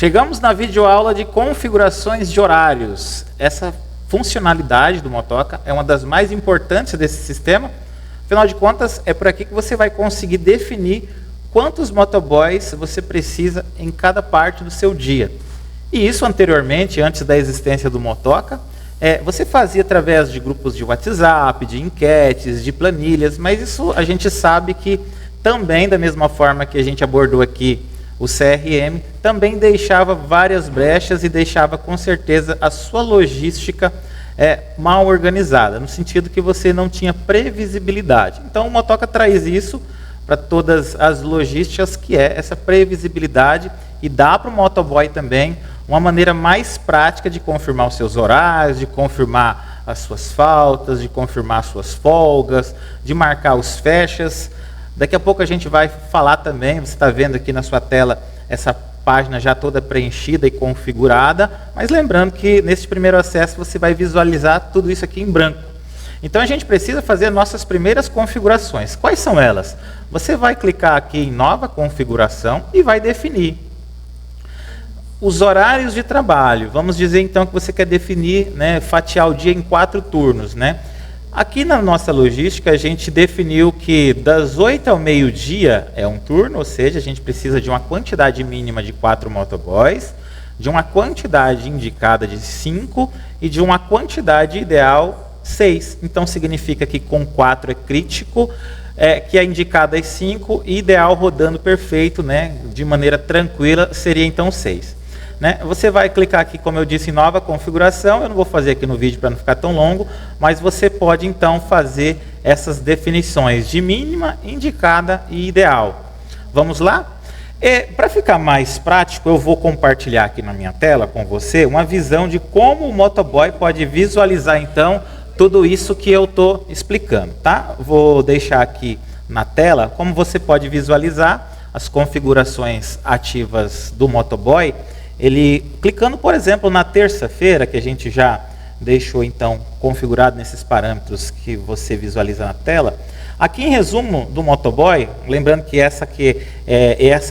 Chegamos na videoaula de configurações de horários. Essa funcionalidade do Motoca é uma das mais importantes desse sistema. Afinal de contas, é por aqui que você vai conseguir definir quantos motoboys você precisa em cada parte do seu dia. E isso anteriormente, antes da existência do Motoca, você fazia através de grupos de WhatsApp, de enquetes, de planilhas, mas isso a gente sabe que também, da mesma forma que a gente abordou aqui o CRM, também deixava várias brechas e deixava com certeza a sua logística mal organizada, no sentido que você não tinha previsibilidade. Então o Motoca traz isso para todas as logísticas, que é essa previsibilidade, e dá para o motoboy também uma maneira mais prática de confirmar os seus horários, de confirmar as suas faltas, de confirmar as suas folgas, de marcar os fechas. Daqui a pouco a gente vai falar também, você está vendo aqui na sua tela essa página já toda preenchida e configurada, mas lembrando que nesse primeiro acesso você vai visualizar tudo isso aqui em branco. Então a gente precisa fazer nossas primeiras configurações. Quais são elas? Você vai clicar aqui em nova configuração e vai definir os horários de trabalho. Vamos dizer então que você quer definir, fatiar o dia em 4 turnos, Aqui na nossa logística a gente definiu que das 8 ao meio-dia é um turno, ou seja, a gente precisa de uma quantidade mínima de 4 motoboys, de uma quantidade indicada de 5 e de uma quantidade ideal 6. Então significa que com 4 é crítico, que a indicada é 5, e ideal rodando perfeito, de maneira tranquila, seria então 6. Você vai clicar aqui, como eu disse, em nova configuração. Eu não vou fazer aqui no vídeo para não ficar tão longo, mas você pode então fazer essas definições de mínima, indicada e ideal. Vamos lá? Para ficar mais prático, eu vou compartilhar aqui na minha tela com você uma visão de como o motoboy pode visualizar então tudo isso que eu estou explicando, tá? Vou deixar aqui na tela como você pode visualizar as configurações ativas do motoboy. Ele, clicando, por exemplo, na terça-feira, que a gente já deixou então configurado nesses parâmetros que você visualiza na tela. Aqui em resumo do motoboy, lembrando que essa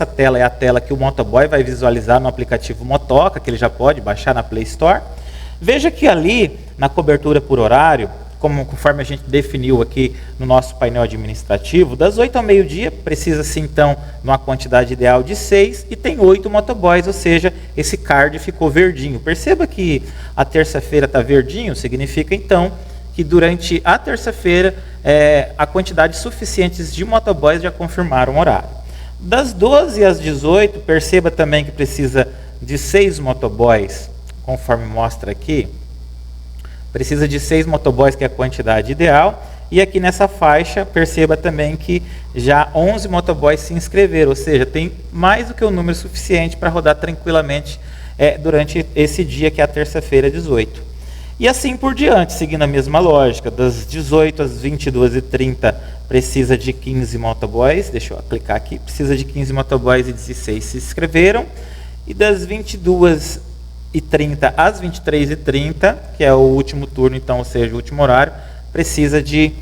tela é a tela que o motoboy vai visualizar no aplicativo Motoca, que ele já pode baixar na Play Store. Veja que ali, na cobertura por horário, conforme a gente definiu aqui no nosso painel administrativo, das 8 ao meio-dia, precisa-se então de uma quantidade ideal de 6 e tem 8 motoboys, ou seja, esse card ficou verdinho. Perceba que a terça-feira está verdinho, significa então que durante a terça-feira a quantidade suficiente de motoboys já confirmaram o horário. Das 12 às 18, perceba também que precisa de 6 motoboys, conforme mostra aqui. Precisa de 6 motoboys, que é a quantidade ideal. E aqui nessa faixa, perceba também que já 11 motoboys se inscreveram, ou seja, tem mais do que o número suficiente para rodar tranquilamente durante esse dia, que é a terça-feira, 18. E assim por diante, seguindo a mesma lógica, das 18 às 22h30 precisa de 15 motoboys, deixa eu clicar aqui, precisa de 15 motoboys e 16 se inscreveram. E das 22h30 às 23h30, que é o último turno, então, ou seja, o último horário, precisa de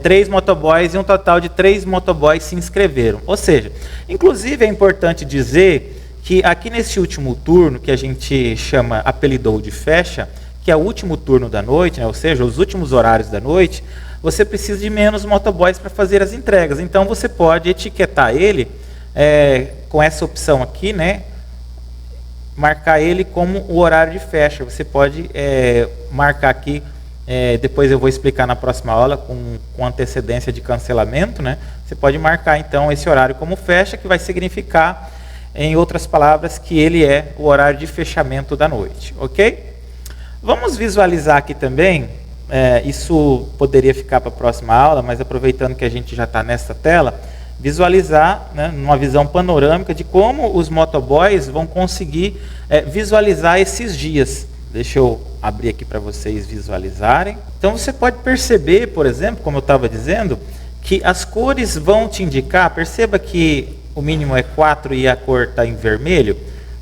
3 motoboys, e um total de 3 motoboys se inscreveram. Ou seja, inclusive é importante dizer que aqui nesse último turno, que a gente apelidou de fecha, que é o último turno da noite, ou seja, os últimos horários da noite, você precisa de menos motoboys para fazer as entregas. Então você pode etiquetar ele com essa opção aqui, marcar ele como o horário de fecha. Você pode marcar aqui, depois eu vou explicar na próxima aula, com antecedência de cancelamento, Você pode marcar então esse horário como fecha, que vai significar, em outras palavras, que ele é o horário de fechamento da noite, ok? Vamos visualizar aqui também, isso poderia ficar para a próxima aula, mas aproveitando que a gente já está nessa tela, visualizar, numa visão panorâmica de como os motoboys vão conseguir visualizar esses dias. Deixa eu abrir aqui para vocês visualizarem. Então você pode perceber, por exemplo, como eu estava dizendo, que as cores vão te indicar. Perceba que o mínimo é 4 e a cor está em vermelho,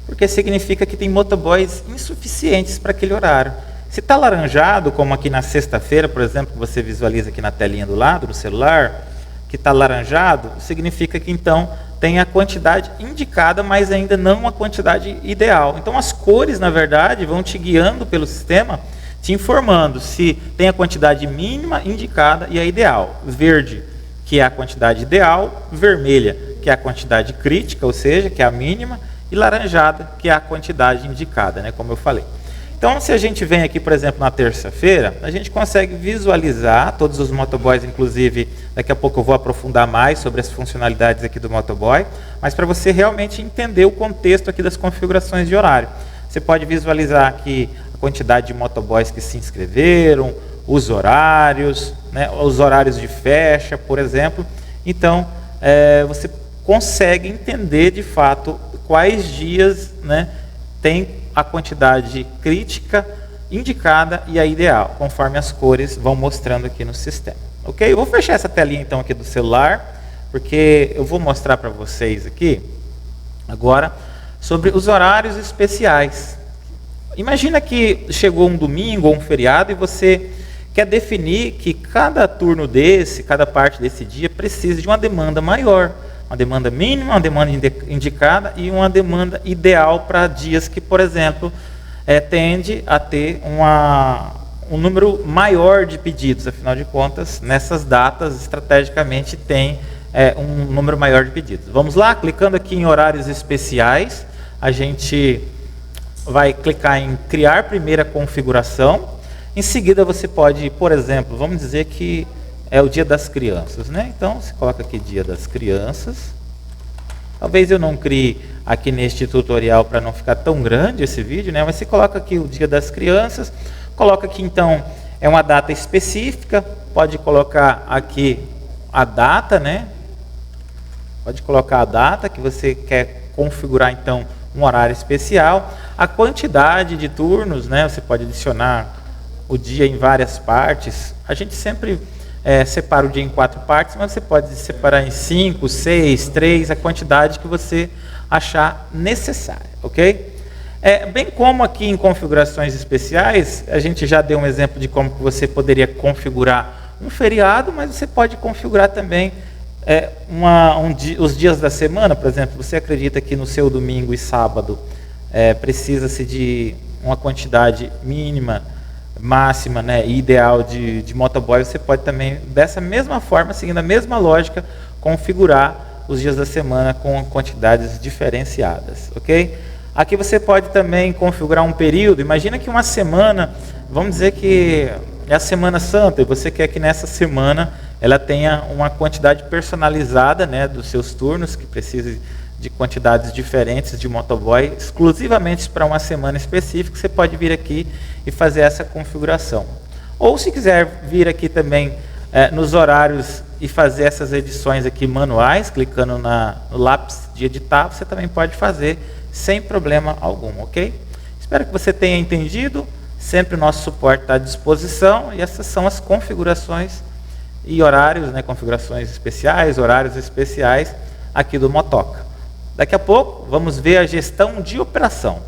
porque significa que tem motoboys insuficientes para aquele horário. Se está laranjado, como aqui na sexta-feira, por exemplo, que você visualiza aqui na telinha do lado do celular, que está laranjado, significa que então tem a quantidade indicada, mas ainda não a quantidade ideal. Então as cores, na verdade, vão te guiando pelo sistema, te informando se tem a quantidade mínima indicada e a ideal. Verde, que é a quantidade ideal, vermelha, que é a quantidade crítica, ou seja, que é a mínima, e laranjada, que é a quantidade indicada, né, como eu falei. Então, se a gente vem aqui, por exemplo, na terça-feira, a gente consegue visualizar todos os motoboys, inclusive, daqui a pouco eu vou aprofundar mais sobre as funcionalidades aqui do motoboy, mas para você realmente entender o contexto aqui das configurações de horário. Você pode visualizar aqui a quantidade de motoboys que se inscreveram, os horários, né, os horários de fecha, por exemplo. Então, você consegue entender, de fato, quais dias, né, tem a quantidade crítica indicada e a ideal, conforme as cores vão mostrando aqui no sistema. Ok? Eu vou fechar essa telinha então aqui do celular, porque eu vou mostrar para vocês aqui, agora, sobre os horários especiais. Imagina que chegou um domingo ou um feriado e você quer definir que cada turno desse, cada parte desse dia precisa de uma demanda maior. Uma demanda mínima, uma demanda indicada e uma demanda ideal para dias que, por exemplo, tende a ter um número maior de pedidos. Afinal de contas, nessas datas, estrategicamente, tem um número maior de pedidos. Vamos lá, clicando aqui em horários especiais, a gente vai clicar em criar primeira configuração. Em seguida, você pode, por exemplo, vamos dizer que é o dia das crianças, né? Então, você coloca aqui dia das crianças. Talvez eu não crie aqui neste tutorial para não ficar tão grande esse vídeo, né? Mas você coloca aqui o dia das crianças, coloca aqui então, é uma data específica, pode colocar aqui a data, né? Pode colocar a data que você quer configurar então um horário especial, a quantidade de turnos, né? Você pode adicionar o dia em várias partes. A gente sempre separa o dia em 4 partes, mas você pode separar em 5, 6, 3, a quantidade que você achar necessária, ok? Bem como aqui em configurações especiais, a gente já deu um exemplo de como que você poderia configurar um feriado, mas você pode configurar também os dias da semana. Por exemplo, você acredita que no seu domingo e sábado precisa-se de uma quantidade mínima, máxima, né, e ideal de motoboy, você pode também, dessa mesma forma, seguindo a mesma lógica, configurar os dias da semana com quantidades diferenciadas, ok? Aqui você pode também configurar um período. Imagina que uma semana, vamos dizer que é a Semana Santa, e você quer que nessa semana ela tenha uma quantidade personalizada, né, dos seus turnos, que precise de quantidades diferentes de motoboy, exclusivamente para uma semana específica. Você pode vir aqui e fazer essa configuração. Ou se quiser vir aqui também nos horários e fazer essas edições aqui manuais, clicando no lápis de editar, você também pode fazer sem problema algum, ok? Espero que você tenha entendido. Sempre o nosso suporte está à disposição, e essas são as configurações e horários, né, configurações especiais, horários especiais aqui do Motoca. Daqui a pouco vamos ver a gestão de operação.